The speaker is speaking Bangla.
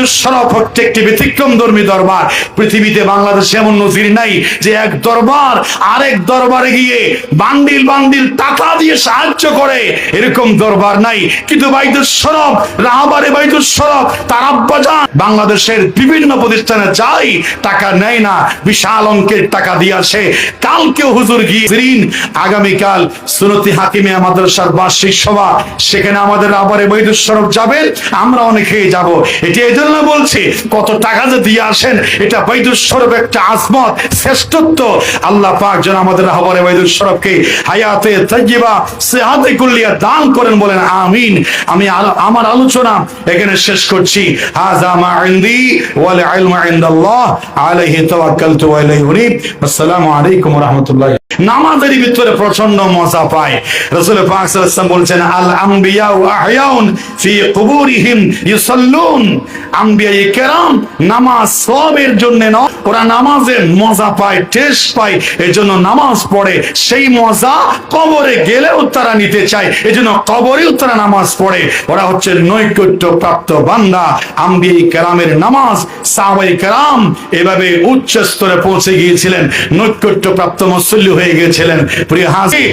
বাইতুল শরফ হচ্ছে একটি ব্যতিক্রমধর্মী দরবার। পৃথিবীতে বাংলাদেশে এমন নজির নাই যে এক দরবার আরেক দরবারে গিয়ে বান্ডিল বান্ডিল টাকা দিয়ে সাহায্য করে, এরকম দরবার নাই। কিন্তু বাইতুল শরফ, রাহাবারে বাইতুল শরফ, তার আব্বাজান বাংলাদেশের বিভিন্ন প্রতিষ্ঠানে যাই, টাকা নেয় না, বিশাল অঙ্কের টাকা দিয়ে আসে। কালকেও হুজুর গিয়ে আগামীকাল সুন্নতি হাকিমিয়া মাদ্রাসার বার্ষিক সভা, সেখানে আমাদের রাহাবারে বাইতুল শরফ যাবেন, আমরা অনেকেই যাব। এটি এই জন্য বলছি, কত টাকা যে দিয়ে আসেন, এটা বাইতুল শরফ একটা আজমত, শ্রেষ্ঠত্ব। আল্লাহ পাক যেন আমাদের রাহাবারে বাইতুল শরফকে হায়াতে তাইয়্যিবা সিহাতে কুল্লিয়া দান করেন, বলেন আমিন। আমি আমার আলোচনা এখানে শেষ করছি। হাযা মা ইনদি ওয়াল ইলমু ইনদাল্লাহ আলাইহি তাওয়াক্কালতু ওয়া ইলাইহি উনীব। আসসালামু আলাইকুম ওয়া রাহমাতুল্লাহ। নামাজের ভিতরে প্রচন্ড মজা পায়। রাসূল পাক সাল্লাল্লাহু আলাইহি ওয়াসাল্লাম বলেছেন, আল আমবিয়া আহয়াউন ফি কুবুরিহিম ইউসাল্লুন। আম্বিয়া কেরাম নামাজ সওয়াবের জন্য নয়, ওরা নামাজে মজা পায়, টেস্ট পায়, এজন্য নামাজ পড়ে। সেই মজা কবরে গেলেও তারা নিতে চায়, এজন্য কবরেও তারা নামাজ পড়ে। ওরা হচ্ছে নৈকট্য প্রাপ্ত বান্দা। আম্বিয়া কেরামের নামাজ, সাহাবায়ে কেরাম এভাবে উচ্চ স্তরে পৌঁছে গিয়েছিলেন, নৈকট্য প্রাপ্ত মুসল্লি হয়ে গিয়েছিলেন। প্রিয় হাজী